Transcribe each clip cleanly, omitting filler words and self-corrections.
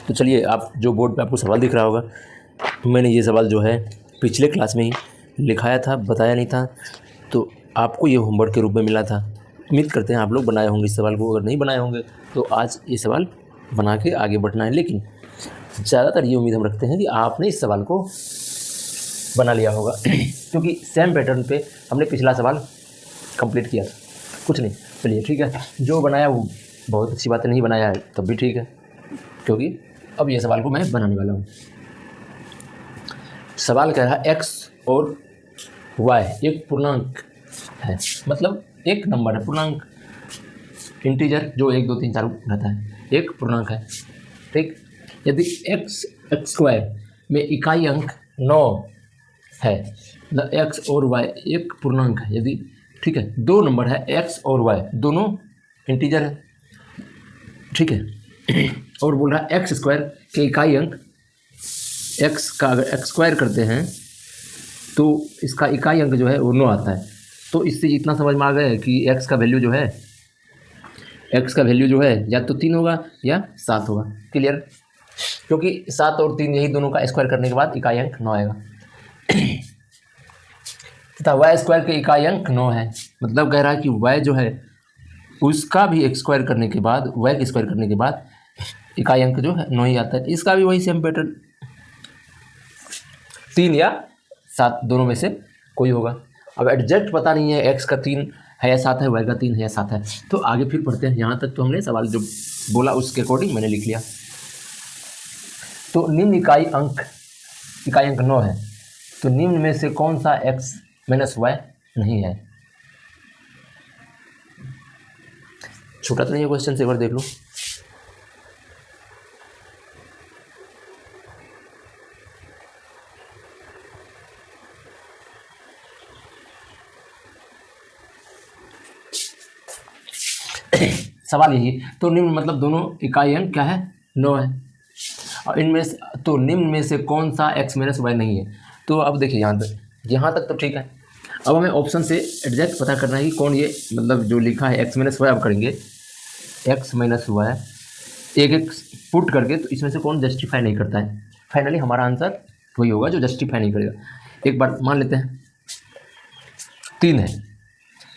तो चलिए, आप जो बोर्ड पे आपको सवाल दिख रहा होगा, मैंने ये सवाल जो है पिछले क्लास में ही लिखाया था, बताया नहीं था, तो आपको ये होमवर्क के रूप में मिला था। उम्मीद करते हैं आप लोग बनाए होंगे इस सवाल को। अगर नहीं बनाए होंगे तो आज ये सवाल बना के आगे बढ़ना है, लेकिन ज़्यादातर ये उम्मीद हम रखते हैं कि आपने इस सवाल को बना लिया होगा क्योंकि सेम पैटर्न पे हमने पिछला सवाल कंप्लीट किया था। कुछ नहीं, चलिए ठीक है, जो बनाया वो बहुत अच्छी बात है, नहीं बनाया है तब भी ठीक है, क्योंकि अब ये सवाल को मैं बनाने वाला हूँ। सवाल कह रहा है x और y एक पूर्णांक है, मतलब एक नंबर है, पूर्णांक इंटीजर जो 1 2 3 4 रहता है, एक पूर्णांक है, ठीक। यदि x स्क्वायर में इकाई अंक 9 है, मतलब x और y एक पूर्णांक है, यदि ठीक है, दो नंबर है x और y दोनों इंटीजर है, ठीक है और बोल रहा है एक्स स्क्वायर के इकाई अंक x का अगर x स्क्वायर करते हैं तो इसका इकाई अंक जो है वो 9 आता है। तो इससे इतना समझ में आ गया है कि x का वैल्यू जो है, x का वैल्यू जो है या तो 3 होगा या 7 होगा। क्लियर, क्योंकि 7 और 3 यही दोनों का स्क्वायर करने के बाद इकाई अंक 9 आएगा तथा y स्क्वायर के इकाई अंक 9 है, मतलब कह रहा है कि y जो है उसका भी एक स्क्वायर करने के बाद, y के स्क्वायर करने के बाद इकाई अंक जो है 9 ही आता है। इसका भी वही सेम पैटर्न, 3 या 7 दोनों में से कोई होगा। अब एग्जैक्ट पता नहीं है x का 3 है या 7 है, y का 3 है या 7 है, तो आगे फिर पढ़ते हैं। यहाँ तक तो हमने सवाल जो बोला उसके अकॉर्डिंग मैंने लिख लिया। तो निम्न इकाई अंक 9 है, तो निम्न में से कौन सा x माइनस y नहीं है? छोटा तो नहीं है क्वेश्चन, से एक बार देख लो। सवाल यही, तो निम्न मतलब दोनों इकाई अंक क्या है, 9 है, और इनमें से तो निम्न में से कौन सा x माइनस वाई नहीं है? तो अब देखिए यहाँ तक तो ठीक है। अब हमें ऑप्शन से एग्जैक्ट पता करना है कि कौन ये, मतलब जो लिखा है x माइनस वाई, अब करेंगे x माइनस वाई एक एक पुट करके, तो इसमें से कौन जस्टिफाई नहीं करता है। फाइनली हमारा आंसर वही होगा जो जस्टिफाई नहीं करेगा। एक बार मान लेते हैं 3 है,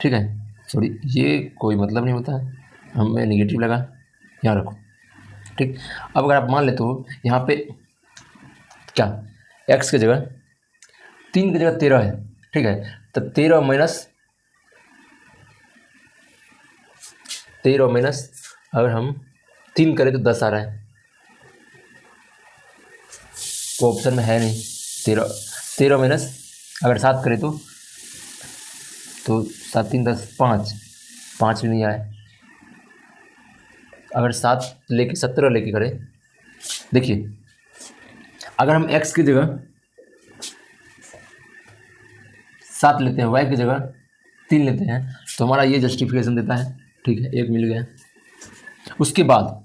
ठीक है, सॉरी ये कोई मतलब नहीं होता है, हमें निगेटिव लगा, यहाँ रखो, ठीक। अब अगर आप मान लेते हो यहाँ पे क्या, x की जगह 3 की जगह 13 है, ठीक है, तो 13 माइनस अगर हम 3 करें तो 10 आ रहा है, तो ऑप्शन में है नहीं 13 माइनस अगर 7 करें तो 7 3 10 5 भी नहीं आए। अगर 7 लेके 17 लेके करें, देखिए अगर हम x की जगह 7 लेते हैं, y की जगह 3 लेते हैं, तो हमारा ये जस्टिफिकेशन देता है, ठीक है, एक मिल गया। उसके बाद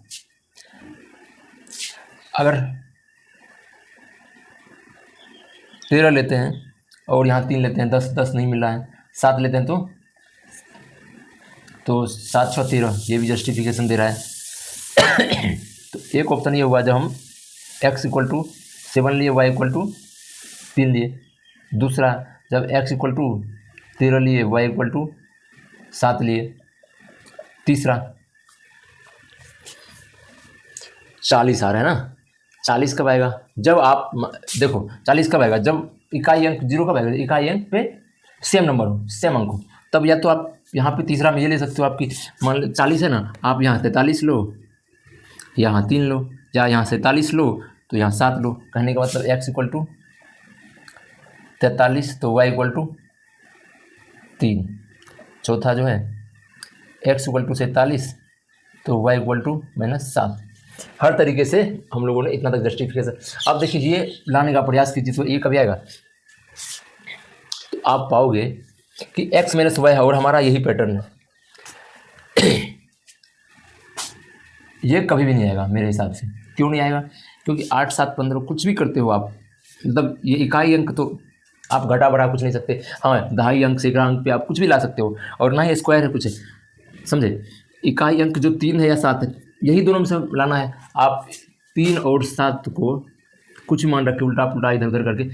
अगर 13 लेते हैं और यहाँ 3 लेते हैं, 10 नहीं मिल रहा है, 7 लेते हैं तो 7 6 13, ये भी जस्टिफिकेशन दे रहा है तो एक ऑप्शन ये हुआ जब हम x इक्वल टू 7 लिए, y इक्वल टू 3 लिए। दूसरा जब x इक्वल टू 13 लिए, y इक्वल टू 7 लिए। तीसरा 40 आ रहा है ना, 40 कब आएगा? जब आप देखो 40 कब आएगा, जब इकाई अंक 0 कब आएगा, इकाई अंक पे सेम नंबर हो, सेम अंक हो, तब या तो आप यहाँ पे तीसरा में ये ले सकते हो, आपकी मान लो 40 है ना, आप यहाँ 43 लो, यहाँ 3 लो, या यहाँ 47 लो तो यहाँ 7 लो। कहने का मतलब x इक्वल टू 43 तो y इक्वल टू 3। चौथा जो है x इक्वल टू 47 तो y इक्वल टू -7। हर तरीके से हम लोगों ने इतना तक जस्टिफिकेशन। अब देखिए ये लाने का प्रयास कीजिए तो ये कभी आएगा, तो आप पाओगे कि x माइनस वाई है और हमारा यही पैटर्न है ये कभी भी नहीं आएगा मेरे हिसाब से। क्यों नहीं आएगा? क्योंकि 8 7 15 कुछ भी करते हो आप, मतलब ये इकाई अंक तो आप घटा बढ़ा कुछ नहीं सकते। हाँ, दहाई अंक सैकड़ा अंक पे आप कुछ भी ला सकते हो, और ना ही स्क्वायर है कुछ है, समझे। इकाई अंक जो 3 है या 7 है, यही दोनों में से लाना है। आप 3 और 7 को कुछ मान रख के उल्टा पुल्टा इधर उधर करके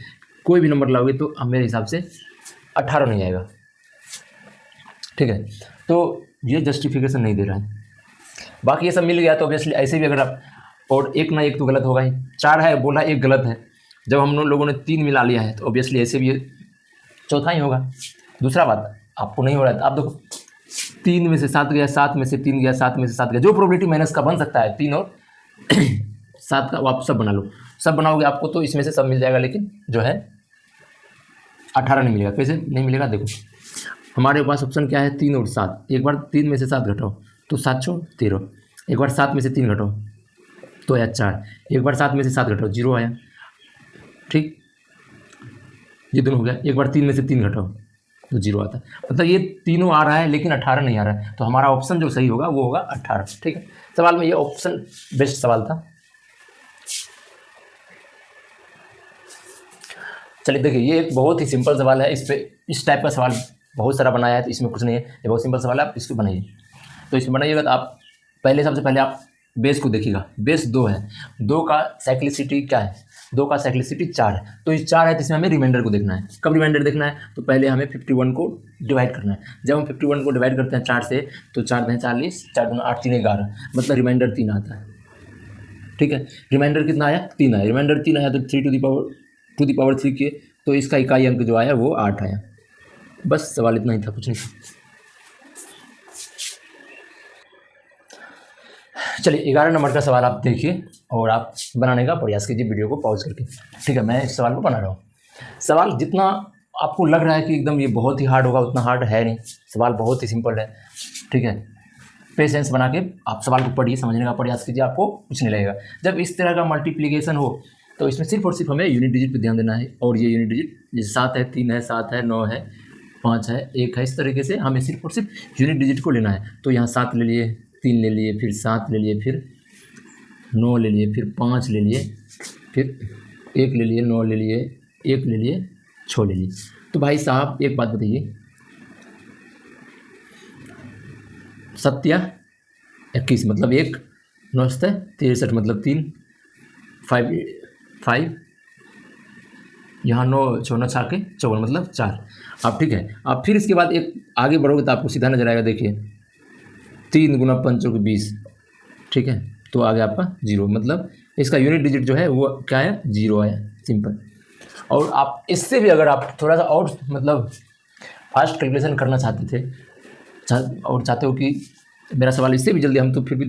कोई भी नंबर लाओगे तो अब मेरे हिसाब से 18 नहीं आएगा। ठीक है, तो ये जस्टिफिकेशन नहीं दे रहा है। बाकी ये सब मिल गया तो ऑब्वियसली ऐसे भी अगर आप, और एक ना एक तो गलत होगा ही। 4 है बोला, एक गलत है। जब हम लोगों ने 3 मिला लिया है तो ऑब्वियसली ऐसे भी चौथा ही होगा। दूसरा बात, आपको नहीं हो रहा है तो आप देखो 3 में से 7 गया, 7 में से 3 गया, 7 में से 7 गया, जो प्रोबेबिलिटी माइनस का बन सकता है 3 और 7 का वो आप सब बना लो। सब बनाओगे आपको तो इसमें से सब मिल जाएगा, लेकिन जो है 18 नहीं मिलेगा। कैसे नहीं मिलेगा, देखो हमारे पास ऑप्शन क्या है, 3 और 7। एक बार 3 में से 7 घटाओ तो 7 छोड़ 13। एक बार 7 में से 3 घटाओ तो आया 4। एक बार 7 में से 7 घटाओ 0 आया। ठीक, ये दोनों हो गया। एक बार 3 में से 3 घटाओ तो 0 आता है। मतलब ये तीनों आ रहा है लेकिन 18 नहीं आ रहा है, तो हमारा ऑप्शन जो सही होगा वो होगा 18। ठीक है, सवाल में ये ऑप्शन बेस्ट सवाल था। चलिए देखिए, ये एक बहुत ही सिंपल सवाल है। इस टाइप का सवाल बहुत सारा बनाया है तो इसमें कुछ नहीं है, ये बहुत सिंपल सवाल है। आप इसको बनाइए, तो इसमें बनाइएगा तो आप सबसे पहले आप बेस को देखिएगा। बेस 2 है, 2 का साइक्लिसिटी क्या है, 2 का साइक्लिसिटी 4 है। तो ये 4 है तो इसमें हमें रिमाइंडर को देखना है। कब रिमाइंडर देखना है, तो पहले हमें 51 को डिवाइड करना है। जब हम 51 को डिवाइड करते हैं 4 से तो 4 में 40, 4 दूना 8, 3 11, मतलब रिमाइंडर 3 आता है। ठीक है, रिमाइंडर कितना आया, 3 आया। रिमाइंडर 3 आया तो 3 टू दी पावर 3 के, तो इसका इकाई अंक जो आया वो 8 आया। बस सवाल इतना ही था, कुछ नहीं। चलिए 11 नंबर का सवाल आप देखिए और आप बनाने का प्रयास कीजिए वीडियो को पॉज करके। ठीक है, मैं इस सवाल को बना रहा हूँ। सवाल जितना आपको लग रहा है कि एकदम ये बहुत ही हार्ड होगा, उतना हार्ड है नहीं। सवाल बहुत ही सिंपल है। ठीक है, पेशेंस बना के आप सवाल को पढ़िए, समझने का प्रयास कीजिए, आपको कुछ नहीं लगेगा। जब इस तरह का मल्टीप्लिकेशन हो तो इसमें सिर्फ और सिर्फ हमें यूनिट डिजिट पर ध्यान देना है। और ये यूनिट डिजिट जैसे 7 है, 3 है, 7 है, 9 है, 5 है, 1 है, इस तरीके से हमें सिर्फ और सिर्फ यूनिट डिजिट को लेना है। तो यहाँ 7 ले लिए, 3 ले लिए, फिर 7 ले लिए, फिर 9 ले लिए, फिर 5 ले लिए, फिर 1 ले लिए, 9 ले लिए, 1 ले लिए, 6 ले लिए। तो भाई साहब एक बात बताइए, 7 या 21 मतलब 1, 9 63 मतलब 3, 5 यहाँ 9 6 6 के 54 मतलब 4। अब ठीक है, आप फिर इसके बाद एक आगे बढ़ोगे तो आपको सीधा नजर आएगा। देखिए 3 गुना 5 के 20। ठीक है, तो आ गया आपका 0, मतलब इसका यूनिट डिजिट जो है वो क्या है, 0 आया, सिंपल। और आप इससे भी अगर आप थोड़ा सा और मतलब फास्ट कैलकुलेशन करना चाहते थे और चाहते हो कि मेरा सवाल इससे भी जल्दी, हम तो फिर भी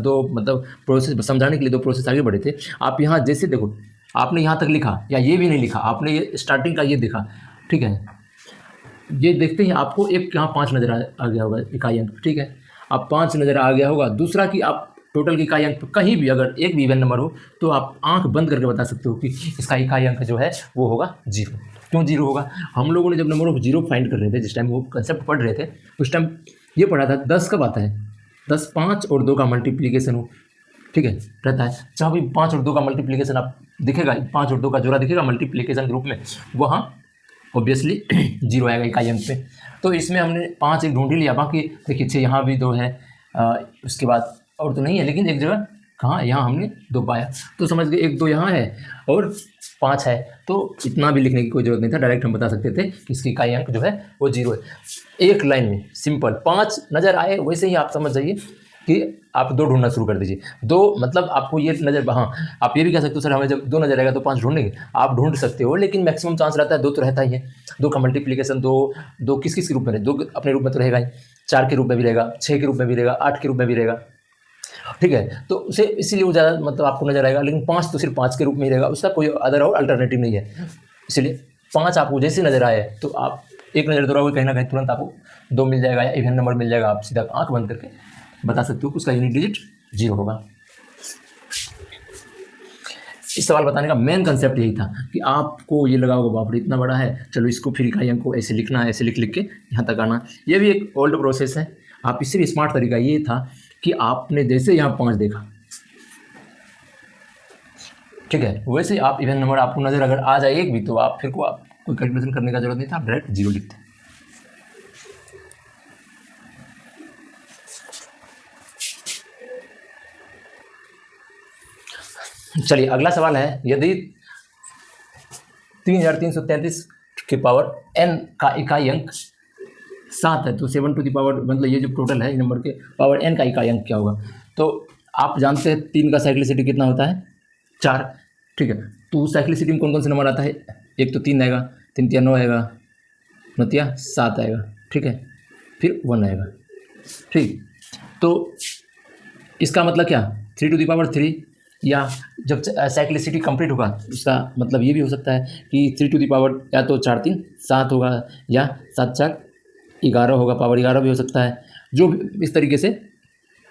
2 मतलब प्रोसेस समझाने के लिए 2 प्रोसेस आगे बढ़े थे। आप यहाँ जैसे देखो, आपने यहाँ तक लिखा या ये भी नहीं लिखा, आपने ये स्टार्टिंग का ये देखा। ठीक है, ये देखते ही आपको एक यहाँ 5 नज़र आ गया होगा इकाई अंक। ठीक है, अब 5 नज़र आ गया होगा। दूसरा कि आप टोटल की इकाई अंक कहीं भी अगर एक भी इवन नंबर हो तो आप आंख बंद करके बता सकते हो कि इसका इकाई अंक जो है वो होगा 0। क्यों 0 होगा, हम लोगों ने जब नंबर ऑफ 0 फाइंड कर रहे थे, जिस टाइम वो कंसेप्ट पढ़ रहे थे उस टाइम ये पढ़ा था 10 कब आता है, 10 5 और 2 का मल्टीप्लीकेशन हो। ठीक है, रहता है जहाँ भी 5 और 2 का मल्टीप्लीकेशन आप दिखेगा, 5 और 2 का जोड़ा दिखेगा मल्टीप्लीकेशन ग्रुप में, वहाँ ऑब्वियसली 0 आएगा इकाई अंक पे। तो इसमें हमने 5 एक ढूंढ ही लिया। बाकी देखिए 6 यहाँ भी 2 है, उसके बाद और तो नहीं है, लेकिन एक जगह कहाँ, यहाँ हमने 2 पाया, तो समझ गए 1 2 यहाँ है और 5 है। तो इतना भी लिखने की कोई ज़रूरत नहीं था, डायरेक्ट हम बता सकते थे कि इसकी इकाई अंक जो है वो 0 है। एक लाइन में सिंपल 5 नज़र आए, वैसे ही आप समझ जाइए कि आप 2 ढूंढना शुरू कर दीजिए। 2 मतलब आपको ये नज़र, हाँ आप ये भी कह सकते हो सर हमें जब 2 नज़र आएगा तो 5 ढूंढेंगे, आप ढूंढ सकते हो, लेकिन मैक्सिमम चांस रहता है 2 तो रहता ही है। 2 का मल्टीप्लिकेशन 2 किस किस के रूप में, 2 अपने रूप में तो रहेगा ही, 4 के रूप में भी रहेगा, 6 के रूप में भी रहेगा, 8 के रूप में भी रहेगा। ठीक है, तो उसे इसीलिए वो ज़्यादा मतलब आपको नजर आएगा, लेकिन 5 तो सिर्फ 5 के रूप में ही रहेगा, उसका कोई अदर और अल्टरनेटिव नहीं है। इसलिए 5 आपको जैसे नजर आए तो आप एक नज़र दौड़ाओगे कहीं ना कहीं तुरंत आपको 2 मिल जाएगा या इवन नंबर मिल जाएगा। आप सीधा आंख बंद करके बता सकते हो कि उसका यूनिट डिजिट 0 होगा। इस सवाल बताने का मेन कंसेप्ट यही था कि आपको ये लगा होगा बाप रे इतना बड़ा है, चलो इसको फिर इकाई अंक को ऐसे लिखना है, ऐसे लिख लिख के यहाँ तक आना। ये भी एक ओल्ड प्रोसेस है। आप इससे भी स्मार्ट तरीका ये था कि आपने जैसे यहाँ 5 देखा, ठीक है, वैसे आप इवन नंबर आपको नज़र अगर आ जाए एक भी, तो आप फिर को आप कोई कैलकुलेशन करने का जरूरत नहीं था, आप डायरेक्ट 0 लिखते। चलिए अगला सवाल है, यदि 3333 के पावर n का इकाई अंक 7 है तो 7 टू द पावर, मतलब ये जो टोटल है नंबर के पावर n का इकाई अंक क्या होगा। तो आप जानते हैं 3 का साइक्लिसिटी कितना होता है, 4, ठीक है। तो साइक्लिसिटी में कौन कौन से नंबर आता है, एक तो 3 आएगा, 3 तिया 9 आएगा, 9 तिया 7 आएगा, ठीक है, फिर 1 आएगा, ठीक। तो इसका मतलब क्या, 3 टू द पावर 3, या जब साइक्लिसिटी कंप्लीट होगा उसका मतलब ये भी हो सकता है कि 3 टू द पावर या तो 4 3 7 होगा, या 7 4 11 होगा, पावर 11 भी हो सकता है, जो इस तरीके से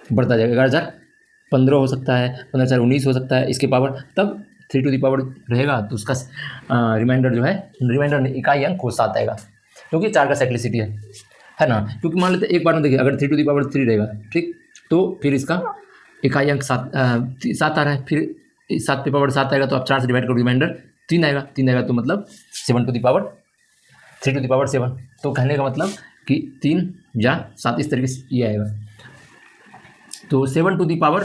बढ़ता जाएगा। 11,015 हो सकता है, 15,19 हो सकता है इसके पावर, तब 3 टू द पावर रहेगा तो उसका रिमाइंडर जो है, रिमाइंडर इकाई अंक को 7 आएगा, क्योंकि 4 का साइक्लिसिटी है ना। क्योंकि मान लेते एक बार में देखिए, अगर 3 टू द पावर 3 रहेगा, ठीक, तो फिर इसका इकाई अंक 7 आ रहा है, फिर 7 पे पावर 7 आएगा तो आप 4 से डिवाइड करो, रिमाइंडर 3 आएगा, 3 आएगा तो मतलब 7 to the power 3 to the power 7। तो कहने का मतलब कि 3 या 7 इस तरीके से ये आएगा। तो 7 टू द पावर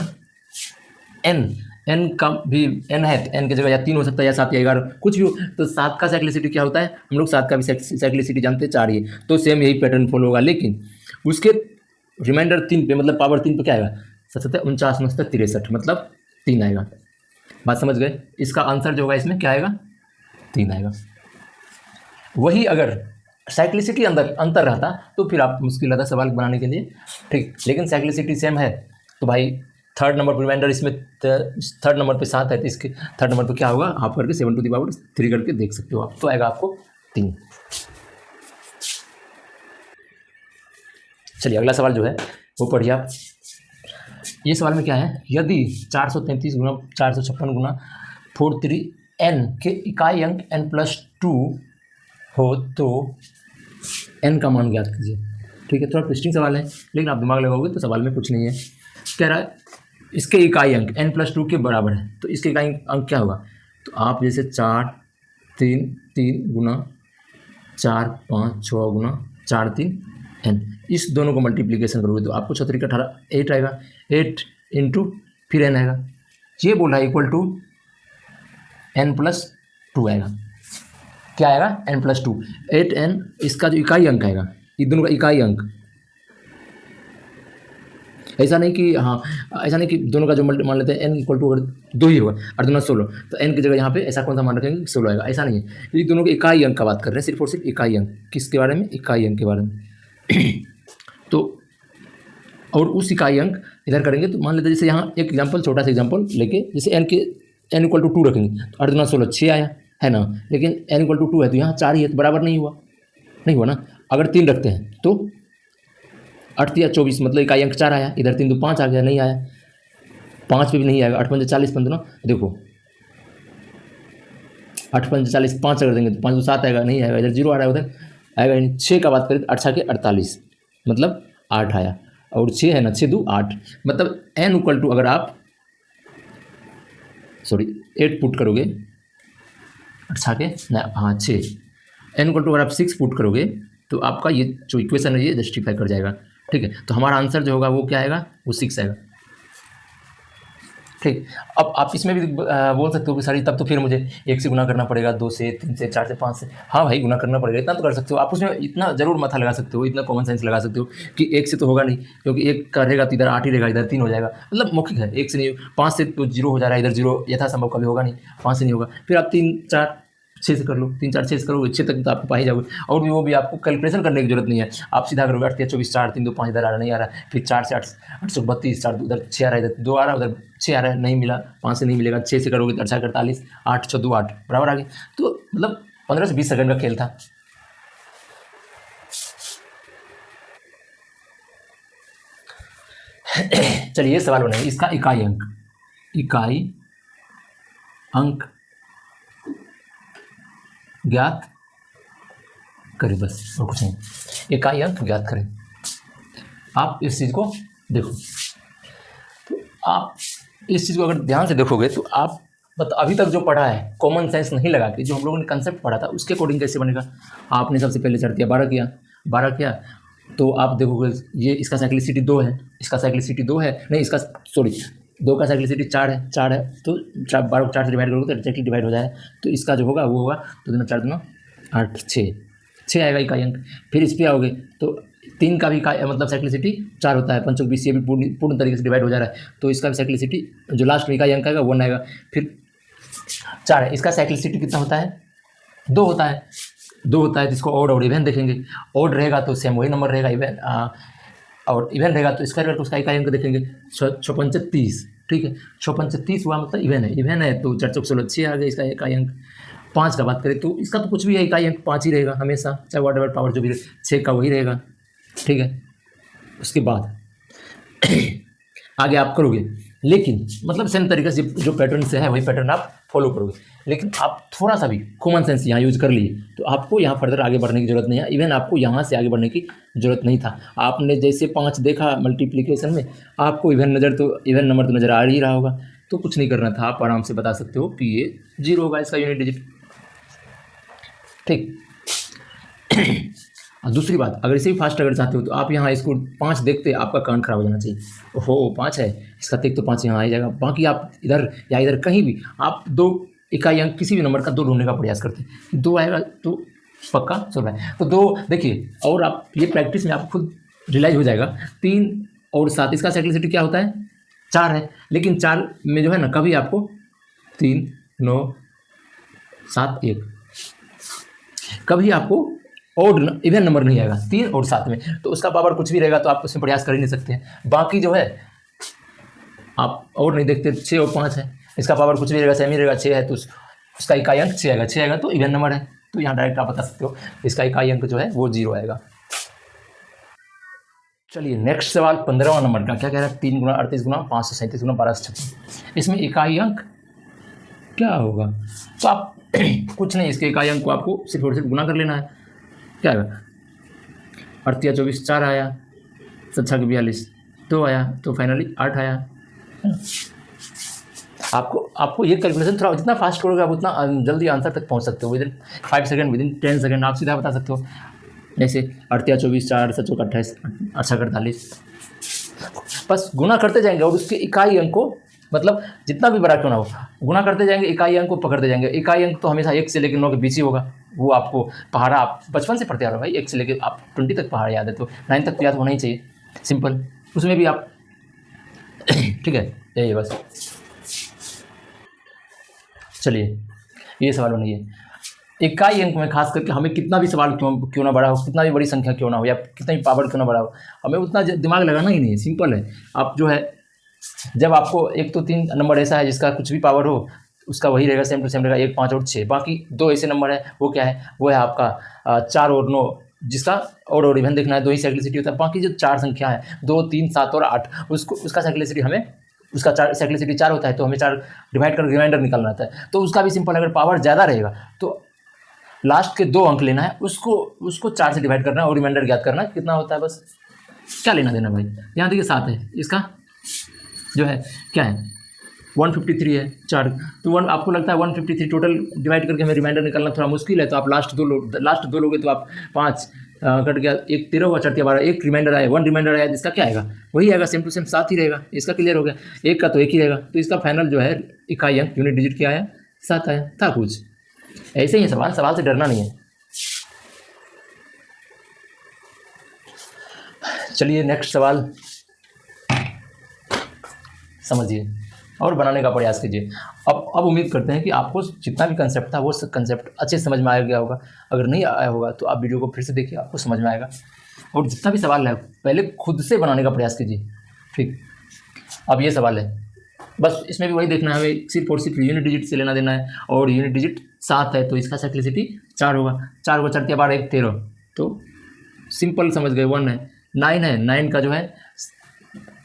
n का भी n है, n की जगह या 3 हो सकता है या 7 या 11, कुछ भी हो। तो 7 का साइक्लिसिटी क्या होता है, हम लोग 7 का भी साइक्लिसिटी जानते हैं 4 ही, तो सेम यही पैटर्न फॉलो होगा, लेकिन उसके रिमाइंडर 3 पे, मतलब पावर 3 पे क्या आएगा, 7 49 9 63, मतलब 3 आएगा। बात समझ गए। इसका आंसर जो होगा इसमें क्या आएगा, 3 आएगा। वही अगर साइक्लिसिटी अंतर रहता तो फिर आप मुश्किल रहता सवाल बनाने के लिए, ठीक, लेकिन साइक्लिसिटी सेम है तो भाई थर्ड नंबर पर रिमाइंडर इसमें थर्ड नंबर पे 7 है, तो इसके थर्ड नंबर पे क्या होगा, आप करके 7 टू द पावर 3 करके देख सकते हो आप, तो आएगा आपको 3। चलिए अगला सवाल जो है वो पढ़िए आप। ये सवाल में क्या है, यदि 433 गुना 456 गुना 43n के इकाई अंक n+2 हो तो n का मान ज्ञात कीजिए। ठीक है, थोड़ा ट्विस्टिंग सवाल है, लेकिन आप दिमाग लगाओगे तो सवाल में कुछ नहीं है। कह रहा है इसके इकाई अंक n+2 के बराबर है, तो इसके इकाई अंक क्या होगा। तो आप जैसे 4 3 3 गुना 4 5 6 गुना 4 3 n, इस दोनों को मल्टीप्लीकेशन करोगे तो आपको 4 18 8 आएगा, 8 इंटू फिर n आएगा। ये बोला है इक्वल टू n+2 आएगा। क्या आएगा, n+2, 8n इसका जो इकाई अंक आएगा, ये दोनों का इकाई अंक। ऐसा नहीं कि हाँ, ऐसा नहीं कि दोनों का जो मान लेते हैं n इक्वल टू अगर 2 ही होगा और दोनों 16, तो n की जगह यहाँ पे ऐसा कौन सा मान रखेंगे 16 आएगा, ऐसा नहीं है। ये दोनों के इकाई अंक का बात कर रहे हैं, सिर्फ और सिर्फ इकाई अंक। किसके बारे में, इकाई अंक के बारे में। तो और उस इकाई अंक इधर करेंगे तो मान लेते हैं जैसे यहाँ एक एग्जाम्पल, छोटा सा एग्जाम्पल लेके, जैसे n इक्वल टू 2 रखेंगे तो 8 2 16 6 आया है ना, लेकिन n इक्वल टू 2 है तो यहाँ 4 ही है, तो बराबर नहीं हुआ ना। अगर 3 रखते हैं तो 8 3 24, मतलब इकाई अंक 4 आया, इधर 3 2 5 आ गया, नहीं आया, 5 पे भी नहीं आएगा। 8 5 40 15, देखो 8 5 40 5 अगर देंगे तो 5 2 7 आएगा, नहीं आएगा, इधर 0 आ रहा है, उधर आएगा नहीं। 6 का बात करें तो 8 6 48, मतलब 8 आया, और 6 है ना, 6 2 8, मतलब n इक्वल टू अगर आप 8 पुट करोगे, 8 6 के ना, हाँ 6, n इक्वल टू अगर आप 6 पुट करोगे तो आपका ये जो इक्वेशन है ये जस्टिफाई कर जाएगा। ठीक है, तो हमारा आंसर जो होगा वो क्या आएगा, वो 6 आएगा। ठीक, अब आप इसमें भी बोल सकते हो कि सारी, तब तो फिर मुझे 1 से गुना करना पड़ेगा, 2 से 3 से 4 से 5 से। हाँ भाई, गुना करना पड़ेगा, इतना तो कर सकते हो आप, उसमें इतना जरूर माथा लगा सकते हो, इतना कॉमन सेंस लगा सकते हो कि 1 से तो होगा नहीं, क्योंकि 1 का रहेगा तो इधर 8 ही रहेगा, इधर 3 हो जाएगा, मतलब मौखिक है। 1 से नहीं, 5 से तो 0 हो जा रहा है, इधर 0 यथासंभव कभी होगा नहीं, 5 से नहीं होगा। फिर आप 3 4 6 से कर लो, 3 4 6 से करोगे, 6 तक तो आप पा ही जाओगे, और भी वो भी आपको कैलकुलेशन करने की जरूरत नहीं है। आप सीधा करोगे 8 24 4 3 2 5, इधर आ रहा नहीं आ रहा, फिर 4 से 832, 4 उधर 6 आ रहा है, इधर 2 आ रहा है, उधर 6 आ रहा है, नहीं मिला, 5 से नहीं मिलेगा, 6 से करोगे तो 8 48, 8 6 2 8 बराबर आ गए। तो मतलब 15 से 20 सेकंड का खेल था। चलिए ये सवाल बनाइए, इसका इकाई अंक ज्ञात करें, बस और कुछ नहीं, इकाई अंक ज्ञात करें। आप इस चीज़ को देखो, तो आप इस चीज़ को अगर ध्यान से देखोगे तो आप अभी तक जो पढ़ा है कॉमन सेंस नहीं लगा के, जो हम लोगों ने कंसेप्ट पढ़ा था उसके अकॉर्डिंग कैसे बनेगा। आपने सबसे पहले चढ़ दिया 12 किया तो आप देखोगे ये इसका साइक्लिसिटी 2 है, इसका साइक्लिसिटी 2 है, नहीं इसका 2 का साइक्लिसिटी 4 है तो 12 को 4 से डिवाइड करोगे तो एग्जैक्टली डिवाइड हो जाए, तो इसका जो होगा वो होगा 2 दूना 4 दूना 8 6 आएगा इकाई अंक। फिर इस पर आओगे तो 3 का भी मतलब साइक्लिसिटी 4 होता है, 5 20 ये भी पूर्ण तरीके से डिवाइड हो जा रहा है, तो इसका भी साइक्लिसिटी जो लास्ट में इकाई अंक आएगा 1 आएगा। फिर 4 है, इसका साइक्लिसिटी कितना होता है 2 होता है, 2 होता है तो इसको ऑड और इवन देखेंगे। ऑड रहेगा तो सेम वही नंबर रहेगा, इवन और इवन रहेगा तो इसका उसका इकाई अंक देखेंगे 6 30, ठीक है 6 30 हुआ मतलब इवन है तो 4 16 6 आ गया इसका इकाई अंक। 5 का बात करें तो इसका तो कुछ भी है, इकाई अंक 5 ही रहेगा हमेशा, चाहे वॉट एवर पावर जो भी 6 का वही रहेगा, ठीक है। उसके बाद आगे आप करोगे, लेकिन मतलब सेम तरीके से जो पैटर्न से है वही पैटर्न आप फॉलो करोगे, लेकिन आप थोड़ा सा भी कॉमन सेंस यहाँ यूज कर लिए तो आपको यहाँ फर्दर आगे बढ़ने की जरूरत नहीं है। इवन आपको यहाँ से आगे बढ़ने की जरूरत नहीं था। आपने जैसे 5 देखा मल्टीप्लिकेशन में, आपको इवन नंबर तो नज़र आ ही रहा होगा, तो कुछ नहीं करना था, आप आराम से बता सकते हो कि ये 0 होगा इसका यूनिट डिजिट, ठीक। और दूसरी बात, अगर इसे भी फास्ट अगर चाहते हो तो आप यहाँ इसको 5 देखते आपका कान खराब हो जाना चाहिए, ओहो 5 है इसका देख तो 5 यहाँ आ जाएगा। बाकी आप इधर या इधर कहीं भी आप 2 इकाई अंक किसी भी नंबर का 2 ढूंढने का प्रयास करते हैं, 2 आएगा तो पक्का 16 है, तो 2 देखिए। और आप ये प्रैक्टिस में आपको खुद रियलाइज हो जाएगा। 3 और 7 इसका साइक्लिसिटी क्या होता है 4 है, लेकिन 4 में जो है ना कभी आपको 3 9 7 1 कभी आपको ऑड इवन नंबर नहीं आएगा 3 और 7 में, तो उसका पावर कुछ भी रहेगा तो आप उसमें प्रयास कर ही नहीं सकते हैं। बाकी जो है आप और नहीं देखते, 6 और 5 है इसका पावर कुछ भी रहेगा सेम ही रहेगा, 6 है तो उसका इकाई अंक 6 आएगा, 6 आएगा तो इवन नंबर है, तो यहाँ डायरेक्ट आप बता सकते हो इसका इकाई अंक जो है वो 0 आएगा। चलिए नेक्स्ट सवाल 15वां नंबर का क्या कह रहा है, 3 गुना 38 गुना 537 गुना 1256, इसमें इकाई अंक क्या होगा। तो आप कुछ नहीं, इसके इकाई अंक को आपको सिर्फ और सिर्फ गुना कर लेना है। क्या आएगा 38 24 4 आया, 7 6 42 2 आया, तो फाइनली 8 आया। आपको ये कैलकुलेशन थोड़ा जितना फास्ट करोगे आप उतना जल्दी आंसर तक पहुंच सकते हो, विदिन 5 सेकंड विदिन 10 सेकंड आप सीधा बता सकते हो। जैसे 38 24 4 7 चौक 28 8 48, बस गुना करते जाएंगे और उसके इकाई अंक को मतलब जितना भी बड़ा क्यों ना हो गुना करते जाएंगे, इकाई अंक को पकड़ते जाएंगे। इकाई अंक तो हमेशा 1 से लेकर 9 के बीच ही होगा, वो आपको पहाड़ा आप बचपन से पढ़ते आ रहे हो भाई, 1 से लेकर आप 20 तक पहाड़ याद है तो 9 तक तो याद होना ही चाहिए, सिंपल। उसमें भी आप ठीक है यही बस। चलिए ये सवाल बनाइए, इकाई अंक में खास करके हमें कितना भी सवाल क्यों ना बड़ा हो, कितना भी बड़ी संख्या क्यों ना हो या कितना भी पावर क्यों ना बड़ा हो, हमें उतना दिमाग लगाना ही नहीं है, सिंपल है। आप जो है जब आपको 1 तो 3 नंबर ऐसा है जिसका कुछ भी पावर हो उसका वही रहेगा, सेम टू सेम रहेगा 1 5 और 6। बाकी 2 ऐसे नंबर है, वो क्या है, वो है आपका 4 और 9 जिसका और इवन देखना है, 2 ही साइक्लिसिटी होता है। बाकी जो 4 संख्या है 2 3 7 और 8 उसका साइक्लिसिटी हमें उसका 4 साइक्लिसिटी 4 होता है, तो हमें 4 डिवाइड कर रिमाइंडर निकालना आता है, तो उसका भी सिंपल, अगर पावर ज़्यादा रहेगा तो लास्ट के 2 अंक लेना है, उसको 4 से डिवाइड करना है और रिमाइंडर ज्ञात करना है कितना होता है, बस क्या लेना देना भाई। यहाँ देखिए 7 है, इसका जो है क्या है 153 है 4, तो आपको लगता है 153 टोटल डिवाइड करके हमें रिमाइंडर निकालना थोड़ा मुश्किल है, तो आप लास्ट दो लोगे तो आप 5 कट गया, 1 13 हुआ 4 12, एक रिमाइंडर आया 1 रिमाइंडर आया, इसका क्या आएगा वही आएगा, सेम टू सेम 7 ही रहेगा। इसका क्लियर हो गया, 1 का तो 1 ही रहेगा, तो इसका फाइनल जो है इकाई अंक यूनिट डिजिट क्या आया 7 आया था। कुछ ऐसे ही सवाल से डरना नहीं है। चलिए नेक्स्ट सवाल समझिए और बनाने का प्रयास कीजिए। अब उम्मीद करते हैं कि आपको जितना भी कंसेप्ट था वो कंसेप्ट अच्छे समझ में आ गया होगा। अगर नहीं आया होगा तो आप वीडियो को फिर से देखिए, आपको समझ में आएगा। और जितना भी सवाल है पहले खुद से बनाने का प्रयास कीजिए, ठीक। अब ये सवाल है, बस इसमें भी वही देखना है, हमें सिर्फ और सिर्फ यूनिट डिजिट से लेना देना है, और यूनिट डिजिट 7 है तो इसका साइक्लिसिटी 4 होगा। 4 को 4 के बाद 1 13, तो सिंपल समझ गए। 1 है, 9 है, 9 का जो है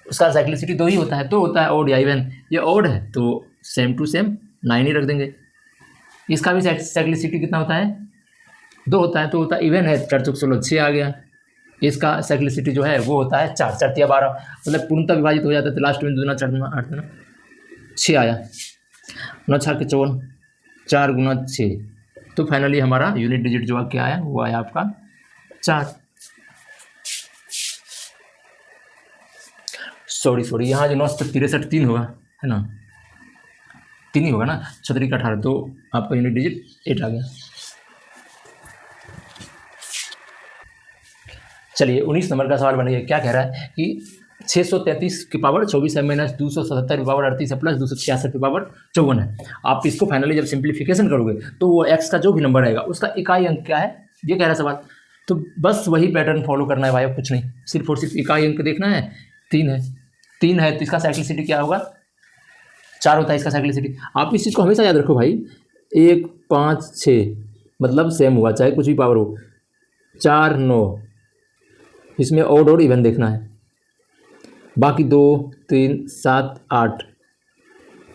उसका साइक्लिसिटी 2 ही होता है, 2 होता है ऑड या इवन, ये ऑड है तो सेम टू सेम 9 ही रख देंगे। इसका भी साइक्लिसिटी कितना होता है 2 होता है, तो होता है इवन है 4 चौक 16 6 आ गया। इसका साइक्लिसिटी जो है वो होता है 4 4 12, मतलब पूर्णतः विभाजित हो जाता है, तो लास्ट में 2 दूना 4 दूना 8 दूना 6 आया, 9 6 के 54 4 गुना 6, तो फाइनली हमारा यूनिट डिजिट जो क्या आया वो आया आपका 4। सॉरी यहाँ जो 9 63 3 होगा, है ना, 3 ही होगा ना, 6 का 18, तो आपका यूनिट डिजिट 8 आ गया। चलिए 19 नंबर का सवाल बनाइए। क्या कह रहा है कि 633 की पावर 24 है माइनस 277 की पावर 38 है प्लस 266 की पावर 54 है। आप इसको फाइनली जब सिंप्लीफिकेशन करोगे तो वो एक्स का जो भी नंबर आएगा उसका इकाई अंक क्या है, ये कह रहा है सवाल। तो बस वही पैटर्न फॉलो करना है भाई, अब कुछ नहीं, सिर्फ और सिर्फ इकाई अंक देखना है। 3 है, 3 है तो इसका साइक्लिसिटी क्या होगा, 4 होता है इसका साइक्लिसिटी। आप इस चीज़ को हमेशा याद रखो भाई, 1 5 6 मतलब सेम हुआ चाहे कुछ भी पावर हो, 4 9, इसमें ऑड और इवन देखना है। बाकी 2 3 7 8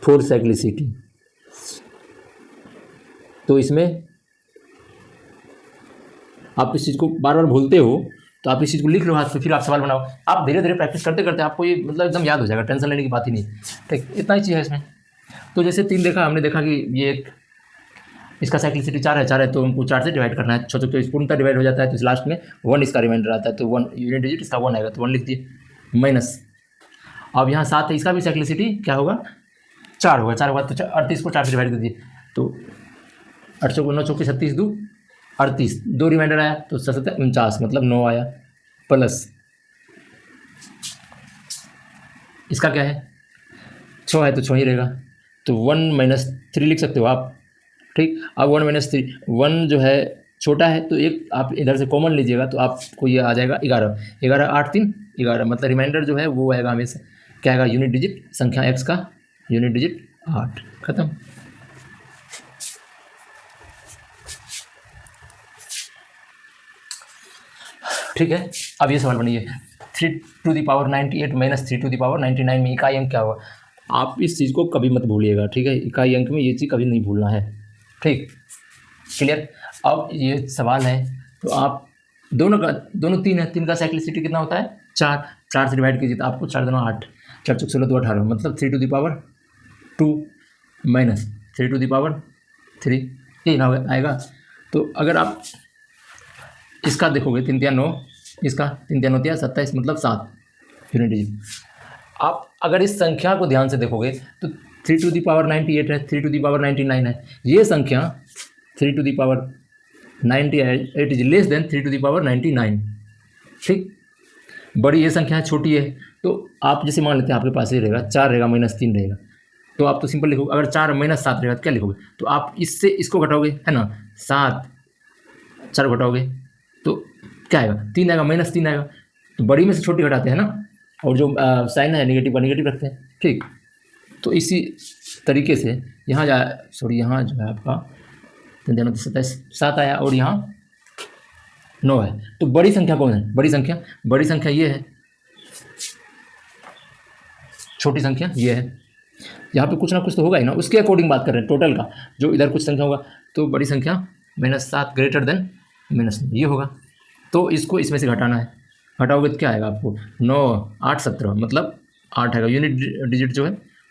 4 साइक्लिसिटी, तो इसमें आप इस चीज़ को बार बार भूलते हो तो आप इस चीज़ को लिख लो हाथ पे, फिर आप सवाल बनाओ। आप धीरे धीरे प्रैक्टिस करते करते आपको ये मतलब एकदम याद हो जाएगा, टेंशन लेने की बात ही नहीं। ठीक, इतना ही चीज़ है इसमें। तो जैसे 3 देखा, हमने देखा कि ये एक इसका साइक्लिसिटी 4 है तो हमको 4 से डिवाइड करना है, 6 तो पूर्णतः डिवाइड हो जाता है, तो इस लास्ट में 1 इसका रिमाइंडर आता है, तो 1 यूनिट डिजिट इसका 1 आएगा, तो 1 लिख दिए माइनस। अब यहाँ 7 है, इसका भी साइक्लिसिटी क्या होगा, 4 होगा, 4 होगा तो 38 को 4 से डिवाइड कर दिए, तो 8 चौको 9 चौके 36 2 38, 2 रिमाइंडर आया तो 7 49 मतलब 9 आया, प्लस इसका क्या है 6 है तो 6 ही रहेगा, तो 1 माइनस 3 लिख सकते हो आप। ठीक, अब 1 माइनस 3, 1 जो है छोटा है तो एक आप इधर से कॉमन लीजिएगा तो आपको ये आ जाएगा 11, 11 8 3 11, मतलब रिमाइंडर जो है वो आएगा हमेशा क्या आएगा, यूनिट डिजिट संख्या एक्स का यूनिट डिजिट 8, खत्म। ठीक है, अब ये सवाल बनिए 3 टू दी पावर 98 माइनस 3 टू दी पावर 99 में इकाई अंक क्या होगा। आप इस चीज़ को कभी मत भूलिएगा, ठीक है, इकाई अंक में ये चीज़ कभी नहीं भूलना है। ठीक, क्लियर। अब ये सवाल है तो आप दोनों 3 है, 3 का साइक्लिसिटी कितना होता है 4, 4 से डिवाइड कीजिए तो आपको 4 दूना 8, 4 चौक 16 2 18, मतलब 3 टू दी पावर 2 माइनस 3 टू दी पावर 3, ये ना आएगा। तो अगर आप इसका देखोगे 3 3 9, इसका 3 3 9 27 मतलब 7 यूनिट डिजिट। आप अगर इस संख्या को ध्यान से देखोगे तो 3 टू दी पावर 98 है, 3 टू दी पावर 99 है, ये संख्या 3 to the power 98 is less than 3 to the power 99। ठीक, बड़ी ये संख्या है, छोटी है, तो आप जैसे मान लेते हैं आपके पास ये रहेगा 4 रहेगा माइनस 3 रहेगा, तो आप तो सिंपल लिखोगे। अगर 4 माइनस 7 रहेगा तो क्या लिखोगे, तो आप इससे इसको घटाओगे है ना, 7 4 घटाओगे तो क्या आएगा 3 आएगा, माइनस 3 आएगा, तो बड़ी में से छोटी घटाते हैं ना, और जो साइन है नेगेटिव का नेगेटिव रखते हैं। ठीक, तो इसी तरीके से यहाँ यहाँ जो है आपका 3 27 7 आया और यहाँ 9 है, तो बड़ी संख्या कौन है, बड़ी संख्या ये है, छोटी संख्या ये है। यहाँ पे कुछ ना कुछ तो होगा ही ना, उसके अकॉर्डिंग बात कर रहे हैं टोटल का, जो इधर कुछ संख्या होगा तो बड़ी संख्या -7 ग्रेटर देन -9 ये होगा, तो इसको इसमें से घटाना है, घटाओगे तो क्या आएगा आपको 9 8 17 मतलब 8 आएगा, यूनिट डिजिट जो है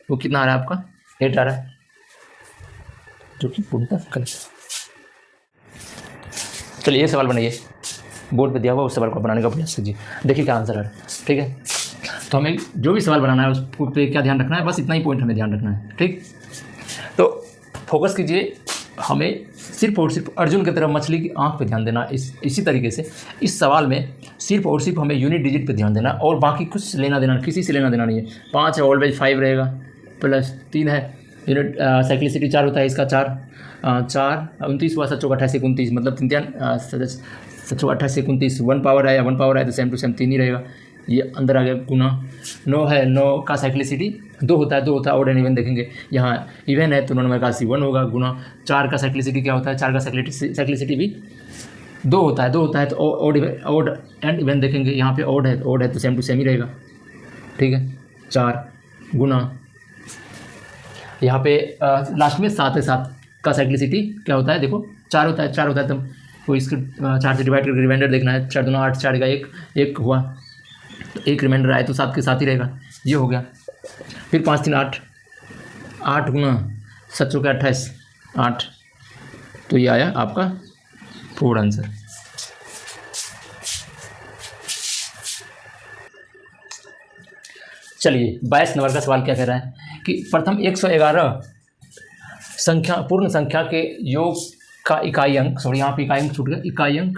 वो कितना आ रहा है आपका 8 आ रहा है, जो कि पूर्णतः गलत। चलिए ये सवाल बनाइए, बोर्ड पे दिया हुआ उस सवाल को बनाने का प्रयास कीजिए, देखिए क्या आंसर आ रहा है। ठीक है, तो हमें जो भी सवाल बनाना है उसको पे क्या ध्यान रखना है, बस इतना ही पॉइंट हमें ध्यान रखना है। ठीक, तो फोकस कीजिए, हमें सिर्फ और सिर्फ अर्जुन की तरह मछली की आंख पे ध्यान देना। इसी तरीके से इस सवाल में सिर्फ और सिर्फ हमें यूनिट डिजिट पे ध्यान देना, और बाकी कुछ लेना देना किसी से लेना देना नहीं है। 5 है ऑलवेज 5 रहेगा, प्लस 3 है यूनिट साइक्लिसिटी 4 होता है इसका 4 4 29 हुआ, 7 28 29 मतलब 3 7 28 29, 1 पावर आया 1 पावर आया तो सेम टू सेम 3 ही रहेगा, ये अंदर आ गया गुना। 9 है, 9 का साइक्लिसिटी 2 होता है ऑड एंड इवन देखेंगे, यहाँ इवन है तो 9 में 1 होगा गुना। 4 का साइक्लिसिटी क्या होता है, 4 का साइक्लिसिटी भी 2 होता है तो ऑड एंड इवन देखेंगे, यहाँ पे ऑड है तो सेम टू सेम ही रहेगा। ठीक है, 4 गुना यहाँ पे लास्ट में 7 है, 7 का साइक्लिसिटी क्या होता है देखो 4 होता है तब तो इसके 4 से डिवाइड करके रिमाइंडर देखना है, 4 2 8 4 का 1 हुआ तो 1 रिमाइंडर आए तो 7 के साथ ही रहेगा, ये हो गया। फिर 5 3 8 8 गुना 7 चौके 28 8, तो ये आया आपका 4 आंसर। चलिए 22 नंबर का सवाल क्या कह रहा है कि प्रथम 111 संख्या पूर्ण संख्या के योग का इकाई अंक, सॉरी यहाँ पे इकाई अंक छूट गया, इकाई अंक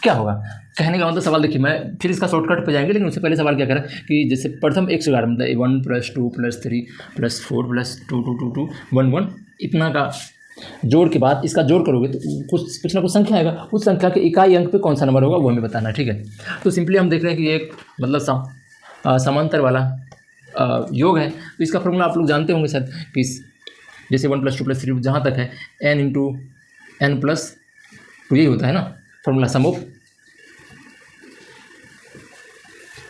क्या होगा। कहने का मतलब सवाल देखिए, मैं फिर इसका शॉर्टकट पे जाएंगे, लेकिन उससे पहले सवाल क्या करें कि जैसे प्रथम 111 मतलब 1 + 2 + 3 + 4 + 2 2 2 2 1 1 इतना का जोड़ के बाद इसका जोड़ करोगे तो कुछ ना कुछ संख्या आएगा, उस संख्या के इकाई अंक पे कौन सा नंबर होगा वो हमें बताना है, ठीक है। तो सिंपली हम देख रहे हैं कि एक मतलब समांतर वाला योग है, तो इसका फॉर्मूला आप लोग जानते होंगे शायद कि जैसे 1 + 2 + 3 जहाँ तक है n × n + 2 यही होता है ना फॉर्मूला, सम ऑफ,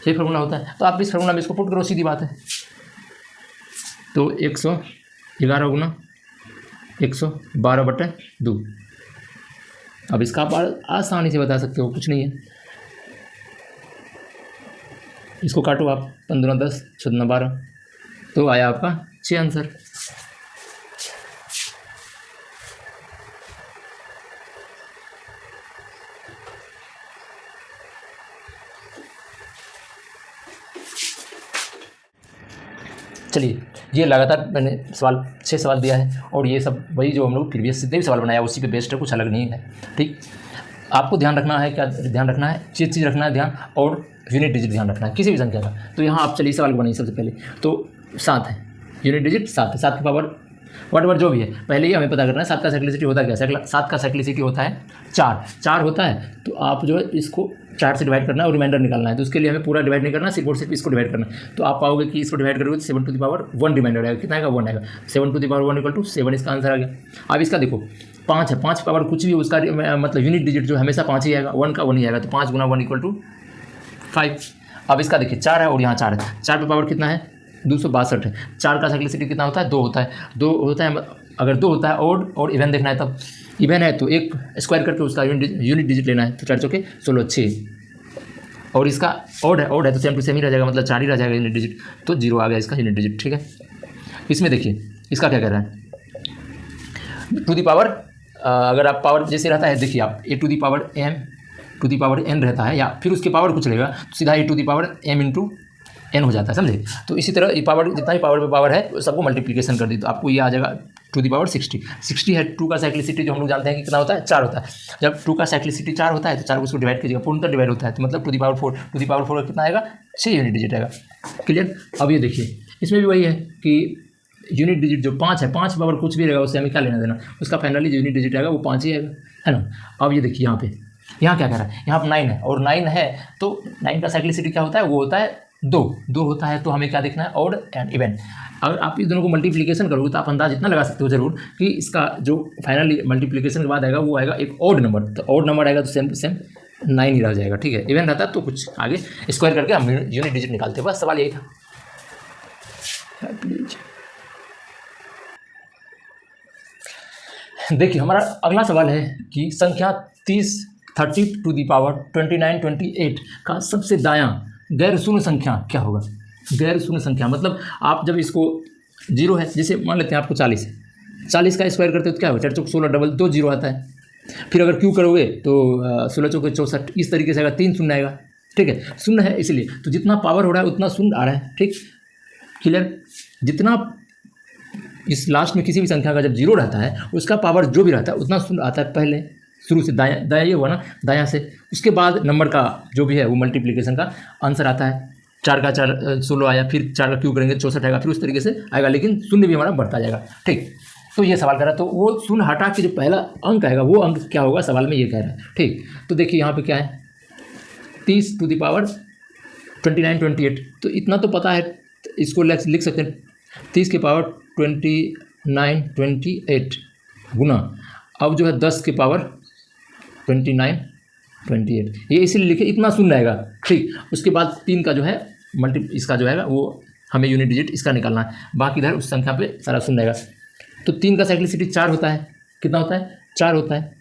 ये फॉर्मूला होता है। तो आप इस फॉर्मूला में इसको पुट करो, सीधी बात है। तो 111 गुना 112/2। अब इसका आप आसानी से बता सकते हो, कुछ नहीं है, इसको काटो आप, 15 10 14 12, तो आया आपका 6 आंसर। चलिए, ये लगातार मैंने 6 सवाल दिया है, और ये सब वही जो हम लोग प्रीवियस जितने भी सवाल बनाया उसी पे बेस्ड है, कुछ अलग नहीं है, ठीक। आपको ध्यान रखना है, क्या ध्यान रखना है, चीज़ रखना है ध्यान, और यूनिट डिजिट ध्यान रखना है किसी भी संख्या का। तो यहाँ आप चलिए सवाल को बनाइए। सबसे पहले तो 7 है, यूनिट डिजिट 7 है, 7 की पावर वट जो भी है, पहले ही हमें पता करना है 7 का साइक्लिसिटी होता है क्या। 7 का साइक्लिसिटी होता है 4 होता है, तो आप जो है इसको 4 से डिवाइड करना है और रिमाइंडर निकालना है। तो उसके लिए हमें पूरा डिवाइड नहीं करना, सिर्फ और सिर्फ इसको डिवाइड करना है। तो आप पाओगे कि इसको डिवाइड करोगे तो 7⁻1 रिमाइंडर आएगा, कितना आएगा 1 आएगा, 7⁻1 = 7 इसका आंसर आ गया। अब इसका देखो 5 है, 5 पावर कुछ भी उसका मतलब यूनिट डिजिट जो हमेशा 5 ही आएगा, 1 का 1 ही आएगा, तो 5 × 1 = 5। अब इसका देखिए 4 है और यहाँ 4 है, 4 पे पावर कितना है 262 है। 4 का साइक्लिसिटी कितना होता है 2 होता है, 2 होता है, अगर 2 होता है और इवन देखना है, तब इवन है तो एक स्क्वायर करके उसका यूनिट डिजिट लेना है, तो 4 चौके 16 6, और इसका ऑड है तो सेम टू सेम ही रह जाएगा, मतलब 4 ही रह जाएगा यूनिट डिजिट, तो 0 आ गया इसका यूनिट डिजिट, ठीक है। इसमें देखिए इसका क्या कह रहा है, टू दी पावर, अगर आप पावर जैसे रहता है, देखिए आप a⁻m⁴n रहता है, या फिर उसके पावर कुछ रहेगा तो सीधा a⁻m × n हो जाता है, समझे। तो इसी तरह ये पावर जितना भी पावर पे पावर है सबको मल्टीप्लिकेशन कर दी, तो आपको ये आ जाएगा टू दी पावर 60 है। 2 का साइक्लिसिटी जो हम लोग जानते हैं कि कितना होता है 4 होता है। जब 2 का साइक्लिसिटी 4 होता है तो 4 को उसको डिवाइड कीजिएगा, पूर्णतः डिवाइड होता है, तो मतलब टू दी पावर 4 का कितना आएगा 6 यूनिट डिजिट आएगा, क्लियर। अब ये देखिए इसमें भी वही है कि यूनिट डिजिट जो 5 है, 5 पावर कुछ भी रहेगा उससे हमें क्या लेना देना, उसका फाइनली जो यूनिट डिजिट आएगा वो 5 ही आएगा, है ना। अब ये देखिए यहाँ क्या कह रहा है, यहाँ पर 9 है, और 9 है तो 9 का साइक्लिसिटी क्या होता है, वो होता है 2 होता है, तो हमें क्या देखना है ऑड एंड इवन। अगर आप इस दोनों को मल्टीप्लिकेशन करोगे तो आप अंदाज इतना लगा सकते हो जरूर कि इसका जो फाइनली मल्टीप्लिकेशन के बाद आएगा वो आएगा एक ऑड नंबर, तो ऑड नंबर आएगा तो सेम टू सेम 9 ही रह जाएगा, ठीक है। इवन रहता तो कुछ आगे स्क्वायर करके हम यूनिट डिजिट निकालते, बस सवाल यही था। देखिए हमारा अगला सवाल है कि संख्या 30 टू दी पावर 29 28 का सबसे दायां गैर शून्य संख्या क्या होगा। गैर शून्य संख्या मतलब आप जब इसको 0 है, जैसे मान लेते हैं आपको 40 है, 40 का स्क्वायर करते हो तो क्या होगा 4 चौक 16 डबल 2 0 आता है। फिर अगर क्यू करोगे तो 16 चौक 64, इस तरीके से आएगा, 3 शून्य आएगा, ठीक है। शून्य है इसलिए तो जितना पावर हो रहा है उतना शून्य आ रहा है, ठीक क्लियर। जितना इस लास्ट में किसी भी संख्या का जब 0 रहता है उसका पावर जो भी रहता है उतना शून्य आता है, पहले शुरू से दायां ये हुआ ना, दायां से, उसके बाद नंबर का जो भी है वो मल्टीप्लिकेशन का आंसर आता है। 4 का 4 16 आया, फिर 4 का क्यू करेंगे 64 आएगा, फिर उस तरीके से आएगा, लेकिन शून्य भी हमारा बढ़ता जाएगा, ठीक। तो ये सवाल कर रहा है, तो वो शून्य हटा के जो पहला अंक आएगा वो अंक क्या होगा, सवाल में ये कह रहा है, ठीक। तो देखिए यहाँ पे क्या है 30 टू दी पावर 29 28, तो इतना तो पता है, इसको लिख सकते हैं 30 की पावर 29 28 गुना, अब जो है 10 की पावर 29 28, ये इसीलिए लिखे, इतना शून्य आएगा, ठीक। उसके बाद 3 का जो है इसका जो है वो हमें यूनिट डिजिट इसका निकालना है, बाकी इधर उस संख्या पे सारा शून्य आएगा। तो 3 का साइक्लिसिटी 4 होता है, कितना होता है 4 होता है,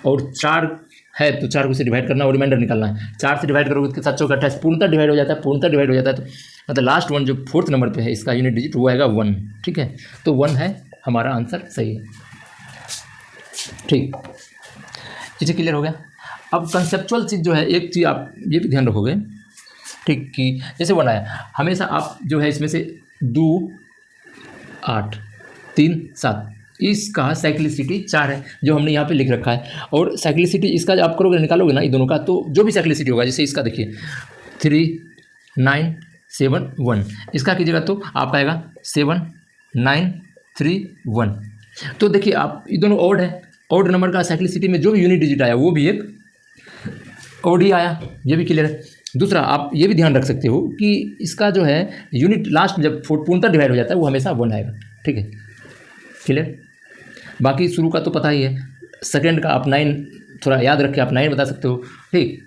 और 4 है तो 4 को से डिवाइड करना और रिमाइंडर निकालना है। 4 से डिवाइड करोगे तो 7 चौक 28 पूर्णतः डिवाइड हो जाता है, पूर्णतः डिवाइड हो जाता है, तो मतलब लास्ट वन जो 4th नंबर पे है इसका यूनिट डिजिट वो आएगा 1, ठीक है। तो 1 है हमारा आंसर, सही है, ठीक। चीज़ें क्लियर हो गया। अब कंसेप्चुअल चीज़ जो है, एक चीज़ आप ये भी ध्यान रखोगे ठीक, कि जैसे 1 आया, हमेशा आप जो है इसमें से 2 8 3 7, इसका साइक्लिसिटी 4 है जो हमने यहाँ पे लिख रखा है। और साइक्लिसिटी इसका जब आप करोगे, निकालोगे ना ये दोनों का, तो जो भी साइक्लिसिटी होगा, जैसे इसका देखिए 3 9 7 1, इसका कीजिएगा तो आपका आएगा 7 9 3 1। तो देखिए आप ये दोनों ऑड है, ऑड नंबर का साइक्लिसिटी में जो भी यूनिट डिजिट आया वो भी एक ऑड ही आया, ये भी क्लियर है। दूसरा आप ये भी ध्यान रख सकते हो कि इसका जो है यूनिट लास्ट में जब पूर्णतः डिवाइड हो जाता है वो हमेशा 1 आएगा, ठीक है, क्लियर। बाकी शुरू का तो पता ही है, सेकंड का आप 9 थोड़ा याद रख के आप 9 बता सकते हो, ठीक,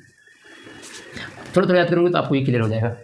थोड़ा थोड़ा याद करोगे तो आपको ये क्लियर हो जाएगा।